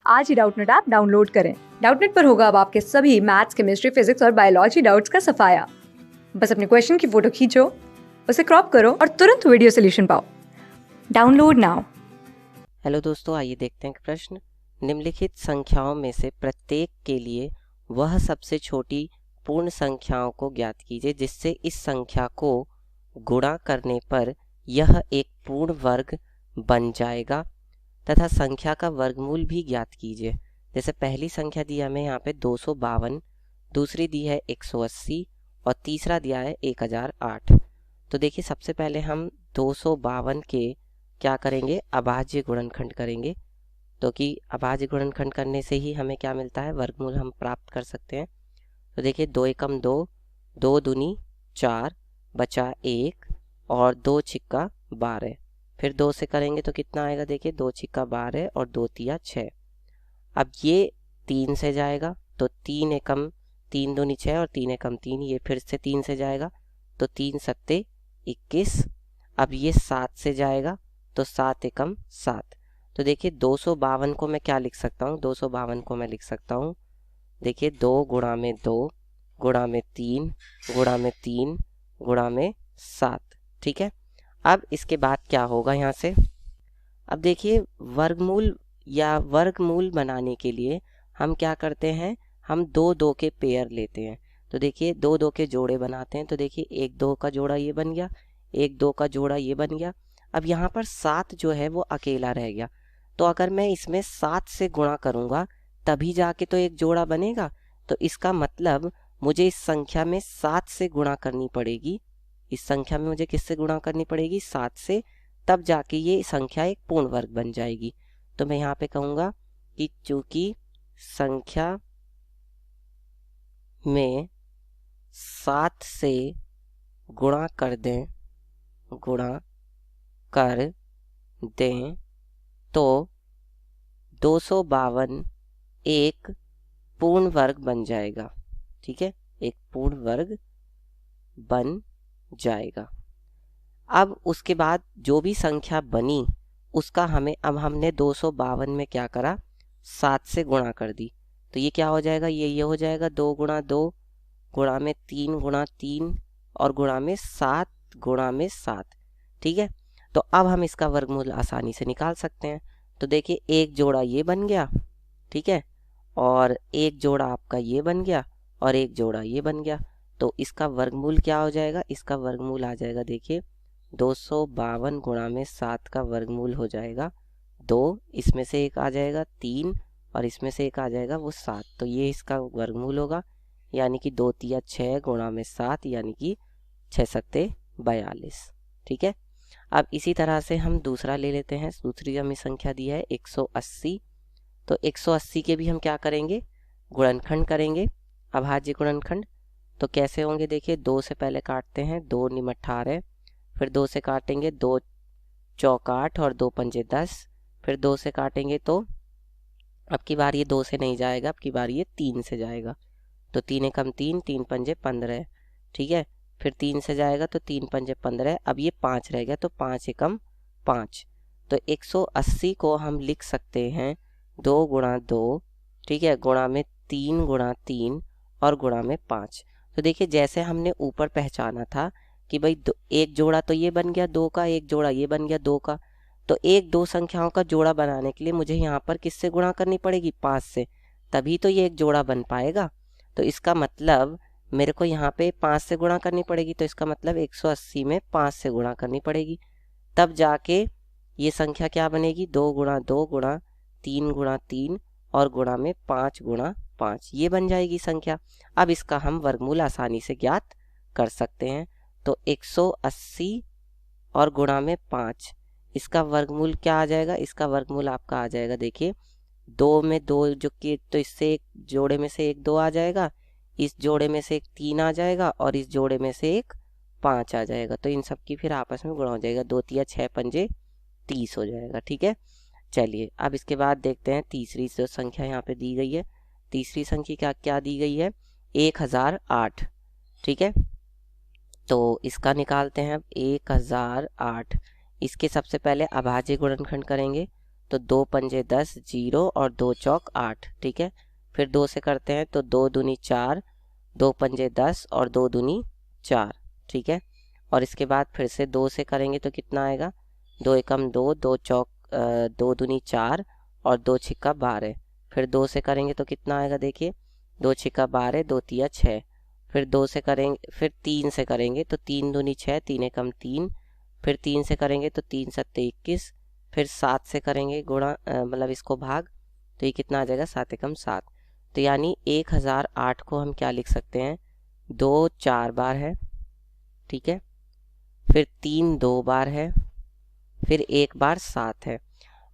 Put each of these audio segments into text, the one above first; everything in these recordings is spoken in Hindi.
आज ही डाउटनेट ऐप डाउनलोड करें। डाउटनेट पर होगा अब आपके सभी मैथ्स, केमिस्ट्री, फिजिक्स और बायोलॉजी डाउट्स का सफाया। बस अपने क्वेश्चन की फोटो खींचो, उसे क्रॉप करो और तुरंत वीडियो सोल्यूशन पाओ। Download now. हेलो दोस्तों, आइए देखते हैं प्रश्न। निम्नलिखित संख्याओं में से प्रत्येक के लिए वह सबसे छोटी पूर्ण संख्याओं को ज्ञात कीजिए जिससे इस संख्या को गुणा करने पर यह एक पूर्ण वर्ग बन जाएगा तथा संख्या का वर्गमूल भी ज्ञात कीजिए। जैसे पहली संख्या दी हमें यहाँ पे 252, दूसरी दी है 180 और तीसरा दिया है 1008। तो देखिए सबसे पहले हम 252 के क्या करेंगे, अभाज्य गुणनखंड करेंगे। तो कि अभाज्य गुणनखंड करने से ही हमें क्या मिलता है, वर्गमूल हम प्राप्त कर सकते हैं। तो देखिए 2 एकम 2, 2 दूनी 4, बचा 1 और 2 छिक्का 12। फिर 2 से करेंगे तो कितना आएगा, देखिए 2 छिक्का 12 और 2 तिया 6। अब ये 3 से जाएगा तो 3 एकम 3 दूनी 6 और 3 एकम 3, ये फिर से 3 से जाएगा तो 3 सत्ते 21। अब ये 7 से जाएगा तो 7 एकम 7। तो देखिए 252 को मैं क्या लिख सकता हूँ, 252 को मैं लिख सकता हूँ, देखिए 2 गुणा में 2 गुणा में 3 गुणा में 3 गुणा में 7। ठीक है, अब इसके बाद क्या होगा यहाँ से, अब देखिए वर्गमूल या वर्गमूल बनाने के लिए हम क्या करते हैं, हम 2 के पेयर लेते हैं। तो देखिए 2 के जोड़े बनाते हैं। तो देखिए 1 2 का जोड़ा ये बन गया, 1 2 का जोड़ा ये बन गया। अब यहाँ पर 7 जो है वो अकेला रह गया। तो अगर मैं इसमें 7 से गुणा करूँगा तभी जाके तो एक जोड़ा बनेगा। तो इसका मतलब मुझे इस संख्या में 7 से गुणा करनी पड़ेगी। इस संख्या में मुझे किससे गुणा करनी पड़ेगी, 7 से, तब जाके ये संख्या एक पूर्ण वर्ग बन जाएगी। तो मैं यहाँ पे कहूँगा कि चूंकि संख्या में 7 से गुणा कर दें तो 252 एक पूर्ण वर्ग बन जाएगा। ठीक है, एक पूर्ण वर्ग बन जाएगा। अब उसके बाद जो भी संख्या बनी उसका हमें, अब हमने 252 में क्या करा, 7 से गुणा कर दी। तो ये क्या हो जाएगा, ये हो जाएगा 2 गुणा 2 गुणा में 3 गुणा 3 और गुणा में 7 गुणा में 7। ठीक है, तो अब हम इसका वर्गमूल आसानी से निकाल सकते हैं। तो देखिए एक जोड़ा ये बन गया, ठीक है, और एक जोड़ा आपका ये बन गया और एक जोड़ा ये बन गया। तो इसका वर्गमूल क्या हो जाएगा, इसका वर्गमूल आ जाएगा, देखिए 252 गुणा में 7 का वर्गमूल हो जाएगा 2, इसमें से एक आ जाएगा 3 और इसमें से एक आ जाएगा वो 7। तो ये इसका वर्गमूल होगा, यानी कि 2 तिया 6 गुणा में 7, यानी कि 6 सत्ते 42। ठीक है, अब इसी तरह से हम दूसरा ले लेते हैं। दूसरी हमें संख्या दी है 180। तो 180 के भी हम क्या करेंगे, गुणनखंड करेंगे, अभाज्य गुणनखंड। तो कैसे होंगे, देखिए 2 से पहले काटते हैं, 2 निम 18, फिर 2 से काटेंगे, 2 चौक 8 और 2 पंजे 10, फिर 2 से काटेंगे तो अब की बार ये 2 से नहीं जाएगा, अब की बार ये 3 से जाएगा। तो 3 एकम 3, 3 पंजे 15। ठीक है, फिर 3 से जाएगा तो 3 पंजे 15। अब ये 5 रह गया तो 5 एकम 5। तो 180 को हम लिख सकते हैं 2 गुणा 2, ठीक है, गुणा में 3 गुणा 3 और गुणा में 5। तो देखिए जैसे हमने ऊपर पहचाना था कि भाई एक जोड़ा तो ये बन गया 2 का, एक जोड़ा ये बन गया 2 का। तो एक दो संख्याओं का जोड़ा बनाने के लिए मुझे यहाँ पर किससे गुणा करनी पड़ेगी, 5 से, तभी तो ये एक जोड़ा बन पाएगा। तो इसका मतलब मेरे को यहाँ पे 5 से गुणा करनी पड़ेगी। तो इसका मतलब 180 में 5 से गुणा करनी पड़ेगी, तब जाके ये संख्या क्या बनेगी, 2 गुणा 2 गुणा 3 गुणा 3 और गुणा में 5 गुणा 5, ये बन जाएगी संख्या। अब इसका हम वर्गमूल आसानी से ज्ञात कर सकते हैं। तो 180 और गुणा में 5, इसका वर्गमूल क्या आ जाएगा, इसका वर्गमूल आपका आ जाएगा, देखिए 2 में 2 जो कि, तो इससे एक जोड़े में से एक 2 आ जाएगा, इस जोड़े में से एक 3 आ जाएगा और इस जोड़े में से एक 5 आ जाएगा। तो इन सब की फिर आपस में गुणा हो जाएगा, 2 तिया 6 पंजे 30 हो जाएगा। ठीक है, चलिए अब इसके बाद देखते हैं तीसरी जो संख्या यहाँ पे दी गई है। तीसरी संख्या क्या दी गई है, 1008। ठीक है, तो इसका निकालते हैं अब 1008। इसके सबसे पहले अभाज्य गुणनखंड करेंगे। तो 2 पंजे 10, 0 और 2 चौक 8, ठीक है। फिर 2 से करते हैं तो 2 दूनी 4, 2 पंजे 10 और 2 दूनी 4, ठीक है। और इसके बाद फिर से 2 से करेंगे तो कितना आएगा, 2 एकम 2, 2 चौक 2 दूनी 4 और 2 छिक्का 12। फिर 2 से करेंगे तो कितना आएगा, देखिए 2 छिक्का 12, 2 तिया 6। फिर 2 से करेंगे, फिर 3 से करेंगे तो 3 दूनी 6, 3 एकम 3। फिर 3 से करेंगे तो 3 सत्ते 21। फिर 7 से करेंगे गुणा मतलब इसको भाग, तो ये कितना आ जाएगा, 7 एकम 7। तो यानी 1008 को हम क्या लिख सकते हैं, 2 4 बार है, ठीक है। फिर 3 2 बार है, फिर 1 बार 7 है।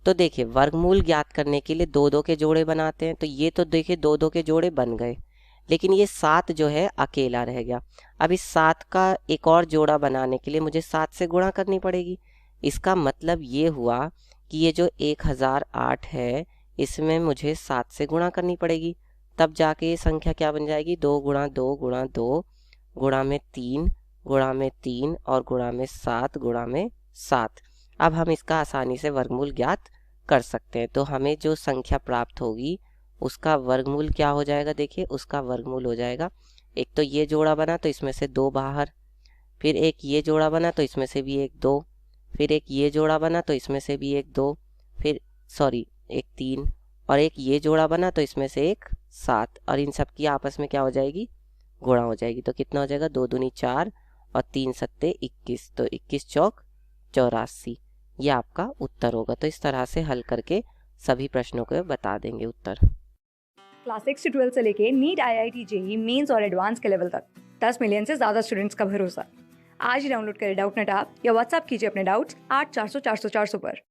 तो देखिए वर्गमूल ज्ञात करने के लिए 2 2 के जोड़े बनाते हैं, तो ये तो देखिए 2 2 के जोड़े बन गए, लेकिन ये 7 जो है अकेला रह गया। अब इस 7 का एक और जोड़ा बनाने के लिए मुझे 7 से गुणा करनी पड़ेगी। इसका मतलब ये हुआ कि ये जो 1008 है इसमें मुझे 7 से गुणा करनी पड़ेगी, तब जाके ये संख्या क्या बन जाएगी, 2 गुणा 2 गुणा 2 गुणा में 3 गुणा में 3 और गुणा में 7 गुणा में 7। अब हम इसका आसानी से वर्गमूल ज्ञात कर सकते हैं। तो हमें जो संख्या प्राप्त होगी उसका वर्गमूल क्या हो जाएगा, देखिए उसका वर्गमूल हो जाएगा, एक तो ये जोड़ा बना तो इसमें से 2 बाहर, फिर एक ये जोड़ा बना तो इसमें से भी एक 2, फिर एक ये जोड़ा बना तो इसमें से भी एक 2, फिर एक 3 और एक ये जोड़ा बना तो इसमें से एक 7, और इन सब की आपस में क्या हो जाएगी, गुणा हो जाएगी। तो कितना हो जाएगा, 2 दूनी 4 और 3 सत्ते 21, तो 21 चौक 84, ये आपका उत्तर होगा। तो इस तरह से हल करके सभी प्रश्नों को बता देंगे उत्तर। क्लास 6 से 12 से लेके नीट, IIT, जेईई मेंस और एडवांस के लेवल तक 10 मिलियन से ज़्यादा स्टूडेंट्स का भरोसा। आज ही डाउनलोड करें डाउटनेट ऐप या व्हाट्सएप कीजिए अपने डाउट्स 8400 400 400 पर।